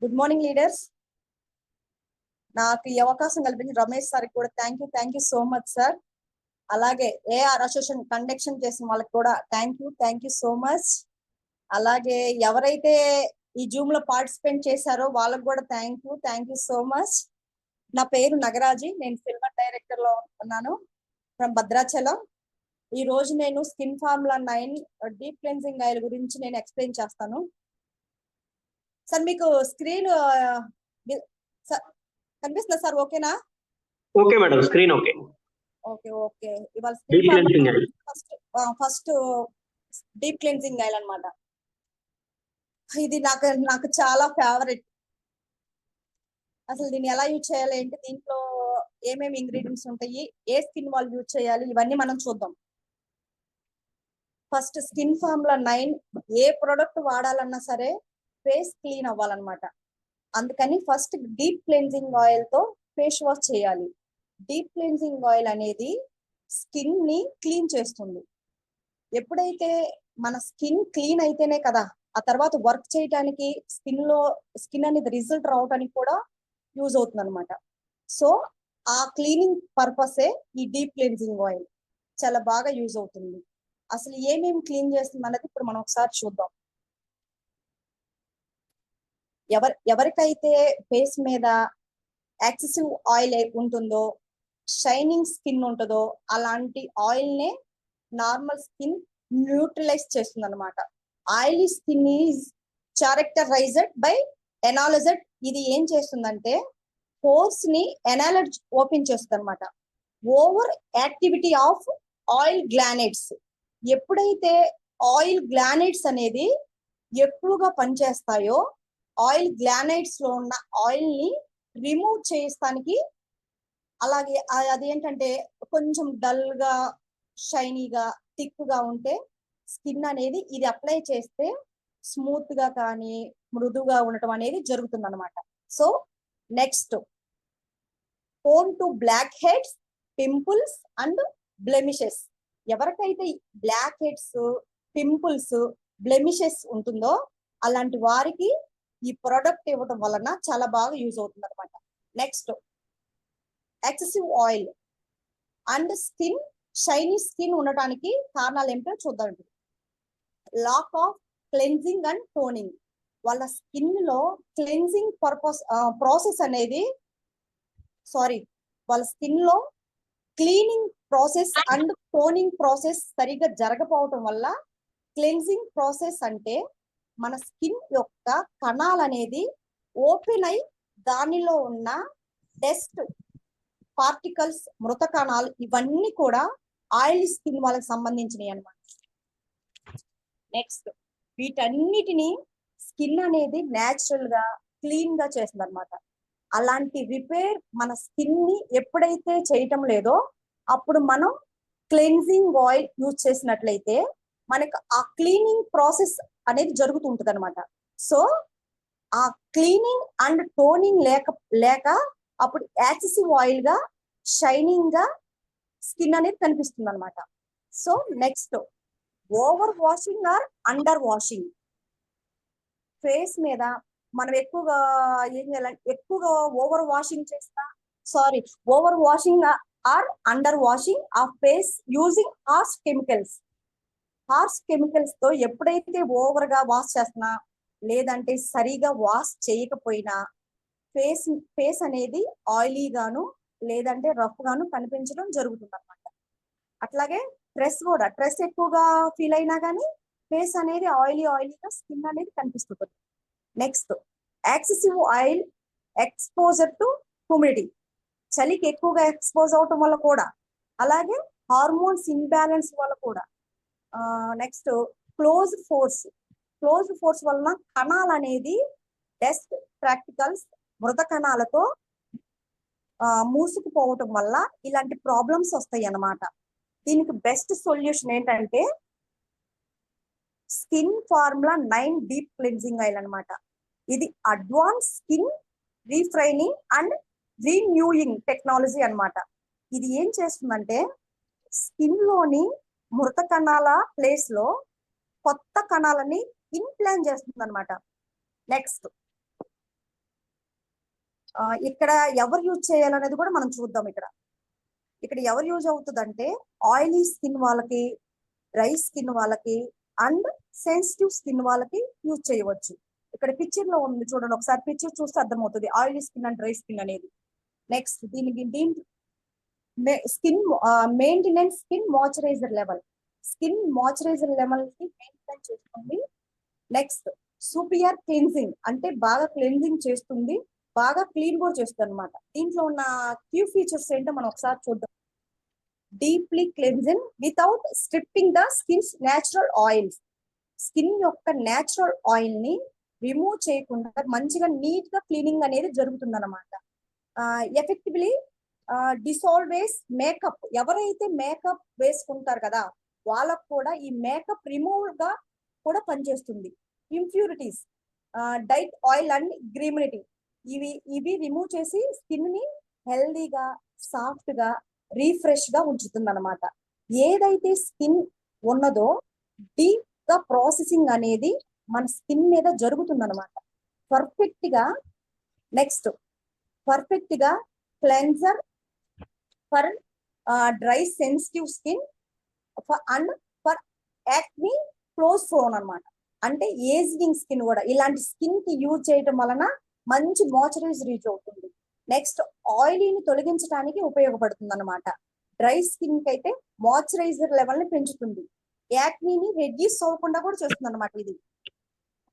Good morning leaders. నాకు ఈ అవకాశం కల్పించిన రమేష్ సార్కి కూడా thank you so much sir. అలాగే ఏఆర్ అసోసియేషన్ కండక్షన్ చేసిన వాళ్ళకి కూడా థ్యాంక్ యూ సో మచ్. అలాగే ఎవరైతే ఈ జూమ్ లో పార్టిసిపేట్ చేశారో వాళ్ళకి కూడా థ్యాంక్ యూ సో మచ్. నా పేరు నగరాజీ, నేను సిల్వర్ డైరెక్టర్ లో ఉన్నాను ఫ్రమ్ భద్రాచలం. ఈ రోజు నేను skin formula 9 deep cleansing oil గురించి నేను ఎక్స్ప్లెయిన్ చేస్తాను. సార్ మీకు స్క్రీన్ కనిపిస్తుందా సార్? ఓకేనా? Okay madam, screen okay. Okay ఇవాళ ఫస్ట్ డీప్ క్లెన్జింగ్ ఆయిల్ అన్నమాట. ఇది నాకు చాలా ఫేవరెట్. అసలు దీన్ని ఎలా యూజ్ చేయాలి ఏంటి, దీంట్లో ఏమేమి ఇంగ్రీడియంట్స్ ఉంటాయి, ఏ స్కిన్ వాళ్ళు యూజ్ చేయాలి, ఇవన్నీ మనం చూద్దాం. ఫస్ట్ స్కిన్ ఫార్ములా 9 ఏ ప్రొడక్ట్ వాడాలన్నా సరే ఫేస్ క్లీన్ అవ్వాలన్నమాట. అందుకని ఫస్ట్ డీప్ క్లెన్జింగ్ ఆయిల్ తో ఫేస్ వాష్ చేయాలి. డీప్ క్లెన్జింగ్ ఆయిల్ అనేది స్కిన్ ని క్లీన్ చేస్తుంది. ఎప్పుడైతే మన స్కిన్ క్లీన్ అయితేనే కదా ఆ తర్వాత వర్క్ చేయడానికి స్కిన్ అనేది రిజల్ట్ రావడానికి కూడా యూజ్ అవుతుంది అనమాట. సో ఆ క్లీనింగ్ పర్పసే ఈ డీప్ క్లెన్జింగ్ ఆయిల్ చాలా బాగా యూజ్ అవుతుంది. అసలు ఏమేమి క్లీన్ చేస్తుంది అన్నది ఇప్పుడు మనం ఒకసారి చూద్దాం. ఎవరికైతే ఫేస్ మీద ఎక్సెసివ్ ఆయిల్ ఉంటుందో, షైనింగ్ స్కిన్ ఉంటుందో, అలాంటి ఆయిల్ నే నార్మల్ స్కిన్ న్యూట్రలైజ్ చేస్తుంది అనమాట. Oily skin is characterized by enlarged. ఇది ఏం చేస్తుందంటే పోర్స్ ని ఎనాలజ్ ఓపెన్ చేస్తుంది అనమాట. Over activity of oil glands. ఎప్పుడైతే ఆయిల్ గ్లానైడ్స్ అనేది ఎక్కువగా పనిచేస్తాయో ఆయిల్ గ్లానైడ్స్ లో ఉన్న ఆయిల్ ని రిమూవ్ చేస్తానికి, అలాగే అదేంటంటే కొంచెం డల్ గా షైనీగా థిక్ గా ఉంటే స్కిన్ అనేది ఇది అప్లై చేస్తే స్మూత్ గా కానీ మృదుగా ఉండటం అనేది జరుగుతుంది అనమాట. So next prone to blackheads, pimples and blemishes. ఎవరికైతే బ్లాక్ హెడ్స్, పింపుల్స్, బ్లెమిషెస్ ఉంటుందో అలాంటి వారికి ఈ ప్రొడక్ట్ ఇవ్వడం వలన చాలా బాగా యూజ్ అవుతుంది అనమాట. Next excessive oil and skin shiny skin ఉండటానికి కారణాలు ఏమిటో చూద్దాం. Lack of cleansing and toning. వాళ్ళ స్కిన్ లో క్లెన్జింగ్ ప్రాసెస్ అనేది వాళ్ళ స్కిన్ లో cleaning process and toning process సరిగ్గా జరగకపోవటం వల్ల, క్లెన్జింగ్ ప్రాసెస్ అంటే మన స్కిన్ యొక్క కణాలు అనేది ఓపెన్ అయి దానిలో ఉన్న డస్ట్ పార్టికల్స్, మృత కణాలు, ఇవన్నీ కూడా ఆయిల్ స్కిన్ వాళ్ళకి సంబంధించినవి అన్నమాట. నెక్స్ట్ వీటన్నిటిని స్కిన్ అనేది న్యాచురల్ గా క్లీన్ గా చేస్తుంది అనమాట. అలాంటి రిపేర్ మన స్కిన్ ని ఎప్పుడైతే చేయటం లేదో అప్పుడు మనం క్లెన్జింగ్ ఆయిల్ యూజ్ చేసినట్లయితే మనకు ఆ క్లీనింగ్ ప్రాసెస్ అనేది జరుగుతుంటది అనమాట. సో ఆ క్లీనింగ్ అండ్ టోనింగ్ లేక అప్పుడు యాక్సెసివ్ ఆయిల్ గా షైనింగ్ గా స్కిన్ అనేది కనిపిస్తుంది అనమాట. So next over washing or under washing. Face మీద మనం ఎక్కువగా ఏం చేయాలంటే ఎక్కువగా over washing or under washing of face using harsh chemicals తో ఎప్పుడైతే ఓవర్ గా వాష్ చేస్తున్నా లేదంటే సరిగా వాష్ చేయకపోయినా ఫేస్ అనేది ఆయిలీ గాను లేదంటే రఫ్ గాను కనిపించడం జరుగుతుంది అనమాట. అట్లాగే స్ట్రెస్ ఎక్కువగా ఫీల్ అయినా కానీ ఫేస్ అనేది ఆయిలీగా స్కిన్ అనేది కనిపిస్తుంది. Next excessive oil exposure to humidity. చలికి ఎక్కువగా ఎక్స్పోజ్ అవటం వల్ల కూడా, అలాగే హార్మోన్స్ ఇంబ్యాలెన్స్ వల్ల కూడా. నెక్స్ట్ క్లోజ్ ఫోర్స్ వలన కణాలు అనేది డస్ట్ పార్టికల్స్, మృత కణాలతో మూసుకుపోవటం వల్ల ఇలాంటి ప్రాబ్లమ్స్ వస్తాయి అన్నమాట. దీనికి బెస్ట్ సొల్యూషన్ ఏంటంటే skin formula 9 deep cleansing oil అనమాట. ఇది అడ్వాన్స్ స్కిన్ రీఫ్రైనింగ్ అండ్ రీన్యూయింగ్ టెక్నాలజీ అన్నమాట. ఇది ఏం చేస్తుందంటే స్కిన్ లోని మృత కణాల ప్లేస్ లో కొత్త కణాలని ఇంప్లాంట్ చేస్తుంది అనమాట. నెక్స్ట్ ఇక్కడ ఎవరు యూజ్ చేయాలనేది కూడా మనం చూద్దాం. ఇక్కడ ఎవరు యూజ్ అవుతుందంటే ఆయిలీ స్కిన్ వాళ్ళకి, డ్రై స్కిన్ వాళ్ళకి అండ్ సెన్సిటివ్ స్కిన్ వాళ్ళకి యూజ్ చేయవచ్చు. ఇక్కడ పిక్చర్ లో ఉంది చూడండి, ఒకసారి పిక్చర్ చూస్తే అర్థమవుతుంది oily skin and dry skin అనేది. నెక్స్ట్ దీని skin maintenance, skin moisturiser level, skin moisturiser level ని మెయింటైన్ చేస్తుంది. నెక్స్ట్ సూపరియర్ క్లెన్జింగ్, అంటే బాగా క్లెన్జింగ్ చేస్తుంది, బాగా క్లీన్ కూడా చేస్తుంది అనమాట. దీంట్లో ఉన్న క్యూ ఫీచర్స్ ఏంటో మనం ఒకసారి చూద్దాం. Deeply cleansing without stripping the skins natural oils, skin యొక్క న్యాచురల్ ఆయిల్ ని రిమూవ్ చేయకుండా మంచిగా నీట్ గా క్లీనింగ్ అనేది జరుగుతుంది అనమాట. ఎఫెక్టివ్లీ డిసాల్వేస్ మేకప్, ఎవరైతే మేకప్ వేసుకుంటారు కదా వాళ్ళకు కూడా ఈ మేకప్ రిమూవ్ గా కూడా పనిచేస్తుంది. ఇంప్యూరిటీస్, డైట్ ఆయిల్ అండ్ గ్రీమినిటీ, ఇవి రిమూవ్ చేసి స్కిన్ ని హెల్దీగా, సాఫ్ట్ గా, రీఫ్రెష్ గా ఉంచుతుంది అనమాట. ఏదైతే స్కిన్ ఉన్నదో డీప్ గా ప్రాసెసింగ్ అనేది మన స్కిన్ మీద జరుగుతుంది అనమాట. పర్ఫెక్ట్ గా cleanser for dry sensitive skin and for acne close prone అనమాట. అంటే ఏజింగ్ స్కిన్ కూడా ఇలాంటి స్కిన్ కి యూజ్ చేయడం వలన మంచి మాయిశ్చరైజర్ రీచ్ అవుతుంది. నెక్స్ట్ ఆయిలీని తొలగించడానికి ఉపయోగపడుతుంది అనమాట. డ్రై స్కిన్ కి అయితే మాయిశ్చరైజర్ లెవెల్ ని పెంచుతుంది, యాక్నీని రెడ్యూస్ అవ్వకుండా కూడా చేస్తుంది అనమాట ఇది.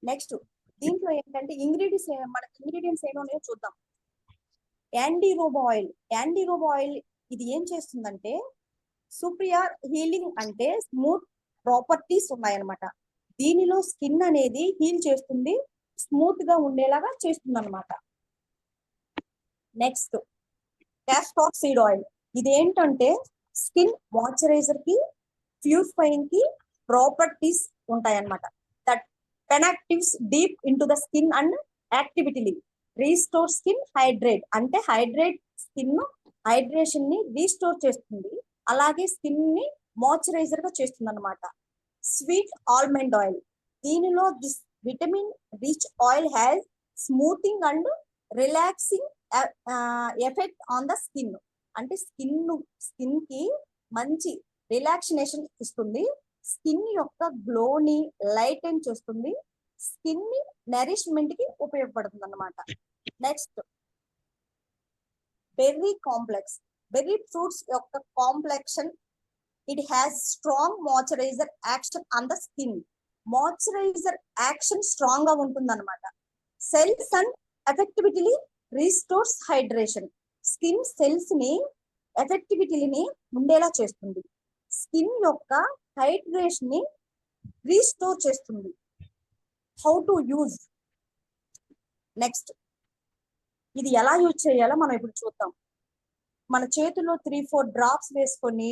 నెక్స్ట్ దీంట్లో ఏంటంటే ఇంగ్రీడియంట్స్ ఏమో చూద్దాం. యాండీరోబా ఆయిల్ ఇది ఏం చేస్తుందంటే సూపరియర్ హీలింగ్, అంటే స్మూత్ ప్రాపర్టీస్ ఉన్నాయన్నమాట. దీనిలో స్కిన్ అనేది హీల్ చేస్తుంది, స్మూత్ గా ఉండేలాగా చేస్తుంది అనమాట. నెక్స్ట్ క్యాస్టర్ సీడ్ ఆయిల్, ఇది ఏంటంటే స్కిన్ మాయిశ్చరైజర్ కి, ప్యూరిఫైయింగ్ కి ప్రాపర్టీస్ ఉంటాయన్నమాట. దట్ పెనాక్టివ్స్ deep into the skin and actively restore skin hydrate, అంటే స్కిన్ హైడ్రేషన్ ని రీస్టోర్ చేస్తుంది, అలాగే స్కిన్ ని మాయిశ్చరైజర్ గా చేస్తుంది అనమాట. స్వీట్ ఆల్మండ్ ఆయిల్, దీనిలో this vitamin rich oil has smoothing and relaxing effect on the skin, అంటే స్కిన్ కి మంచి రిలాక్సినేషన్ ఇస్తుంది, స్కిన్ యొక్క గ్లోని లైటెన్ చేస్తుంది, స్కిన్ ని నరిష్మెంట్ కి ఉపయోగపడుతుంది అన్నమాట. నెక్స్ట్ బెర్రీ ఫ్రూట్స్ యొక్క complexion, it has strong moisturiser action on the skin, moisturiser action strong గా ఉంటుంది అనమాట. సెల్స్ అండ్ ఎఫెక్టివిటీని రీస్టోర్స్ హైడ్రేషన్, స్కిన్ సెల్స్ ని ఎఫెక్టివిటీని ఉండేలా చేస్తుంది, స్కిన్ యొక్క హైడ్రేషన్ ని రీస్టోర్ చేస్తుంది. హౌ టు యూజ్, నెక్స్ట్ ఇది ఎలా యూజ్ చేయాలో మనం ఇప్పుడు చూద్దాం. మన చేతిలో 3-4 డ్రాప్స్ వేసుకొని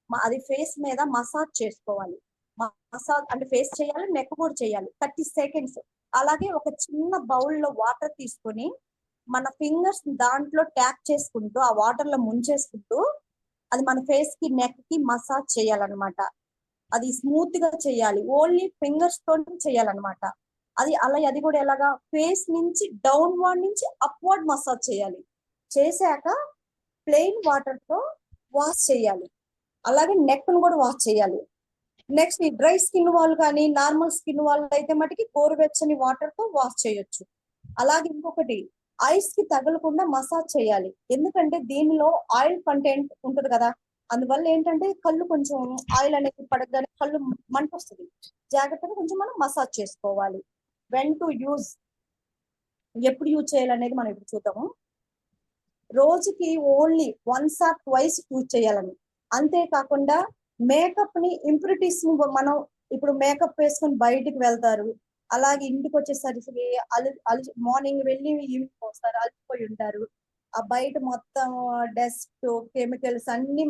అది ఫేస్ మీద మసాజ్ చేసుకోవాలి. మసాజ్ అంటే ఫేస్ చేయాలి, నెక్ కూడా చేయాలి 30 సెకండ్స్. అలాగే ఒక చిన్న బౌల్లో వాటర్ తీసుకొని మన ఫింగర్స్ దాంట్లో ట్యాప్ చేసుకుంటూ ఆ వాటర్ లో ముంచేసుకుంటూ అది మన ఫేస్ కి, నెక్ కి మసాజ్ చేయాలన్నమాట. అది స్మూత్ గా చేయాలి, ఓన్లీ ఫింగర్స్ తో చేయాలన్నమాట. అది కూడా ఎలాగా, ఫేస్ నుంచి డౌన్వర్డ్ నుంచి అప్వర్డ్ మసాజ్ చేయాలి. చేశాక ప్లెయిన్ వాటర్ తో వాష్ చేయాలి, అలాగే నెక్ ను కూడా వాష్ చేయాలి. నెక్స్ట్ ఈ డ్రై స్కిన్ వాళ్ళు కానీ నార్మల్ స్కిన్ వాళ్ళు అయితే మటుకి గోరువెచ్చని వాటర్ తో వాష్ చేయొచ్చు. అలాగే ఇంకొకటి, ఐస్ కి తగలకుండా మసాజ్ చేయాలి, ఎందుకంటే దీనిలో ఆయిల్ కంటెంట్ ఉంటుంది కదా, అందువల్ల ఏంటంటే కళ్ళు కొంచెం ఆయిల్ అనేది పడగానే కళ్ళు మంట వస్తుంది, జాగ్రత్తగా కొంచెం మనం మసాజ్ చేసుకోవాలి. వెన్ టు యూజ్, ఎప్పుడు యూజ్ చేయాలనేది మనం ఇప్పుడు చూద్దాము. రోజుకి ఓన్లీ 1 or 2 యూజ్ చేయాలని, అంతేకాకుండా మేకప్ ని ఇంప్యూరిటీస్ మనం ఇప్పుడు మేకప్ వేసుకొని బయటికి వెళ్తారు, అలాగే ఇంటికి వచ్చేసరికి మార్నింగ్ వెళ్ళి ఈవినింగ్ వస్తారు, అలసిపోయి ఉంటారు, ఆ బయట మొత్తం డస్ట్ కెమికల్స్ అన్ని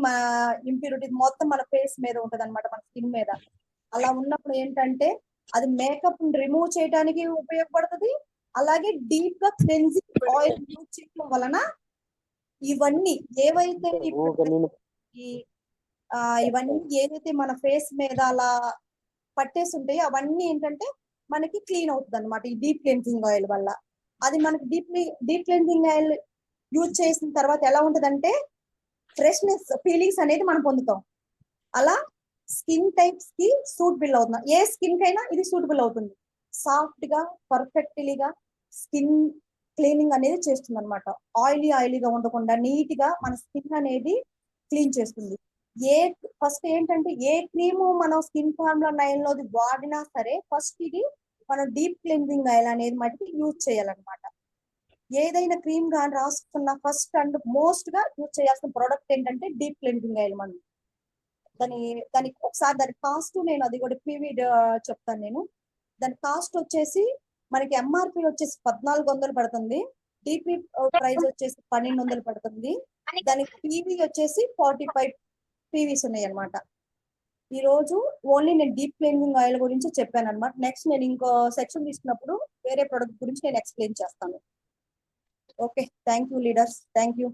ఇంప్యూరిటీస్ మొత్తం మన ఫేస్ మీద ఉంటది అనమాట, మన స్కిన్ మీద. అలా ఉన్నప్పుడు ఏంటంటే అది మేకప్ రిమూవ్ చేయడానికి ఉపయోగపడుతుంది, అలాగే డీప్ గా క్లెన్జింగ్ ఆయిల్ యూజ్ చేయడం వలన ఇవన్నీ ఏవైతే ఏదైతే మన ఫేస్ మీద అలా పట్టేసి ఉంటాయో అవన్నీ ఏంటంటే మనకి క్లీన్ అవుతుంది అనమాట ఈ డీప్ క్లెన్జింగ్ ఆయిల్ వల్ల. అది మనకి డీప్ క్లెన్జింగ్ ఆయిల్ యూజ్ చేసిన తర్వాత ఎలా ఉంటదంటే ఫ్రెష్నెస్ ఫీలింగ్స్ అనేది మనం పొందుతాం. అలా స్కిన్ టైప్స్ కి సూటబుల్ అవుతుంది. ఏ స్కిన్ కైనా ఇది సూటబుల్ అవుతుంది. సాఫ్ట్ గా పర్ఫెక్ట్లీగా స్కిన్ క్లీనింగ్ అనేది చేస్తుంది అనమాట. ఆయిలీగా ఉండకుండా నీట్ గా మన స్కిన్ అనేది క్లీన్ చేస్తుంది. ఫస్ట్ ఏంటంటే ఏ క్రీమ్ మనం స్కిన్ ఫార్ములా 9 లోది వాడినా సరే ఫస్ట్ ఇది మనం డీప్ క్లెన్జింగ్ ఆయిల్ అనేది మటుకు యూజ్ చేయాలన్నమాట. ఏదైనా క్రీమ్ కానీ రాసుకున్న ఫస్ట్ అండ్ మోస్ట్ గా యూజ్ చేయాల్సిన ప్రోడక్ట్ ఏంటంటే డీప్ క్లెన్జింగ్ ఆయిల్. మనం దానికి ఒకసారి దాని కాస్ట్ నేను అది కూడా చెప్తాను నేను. దాని కాస్ట్ వచ్చేసి మనకి ఎంఆర్పి వచ్చేసి 1400 పడుతుంది. డిపి ప్రైస్ వచ్చేసి 1200 పడుతుంది. దానికి పీవీ వచ్చేసి 45 పీవీస్ ఉన్నాయి అనమాట. ఈ రోజు ఓన్లీ నేను డీప్ క్లీనింగ్ ఆయిల్ గురించి చెప్పాను అనమాట. నెక్స్ట్ నేను ఇంకో సెక్షన్ తీసుకున్నప్పుడు వేరే ప్రొడక్ట్ గురించి నేను ఎక్స్ప్లెయిన్ చేస్తాను. Okay, thank you leaders, thank you.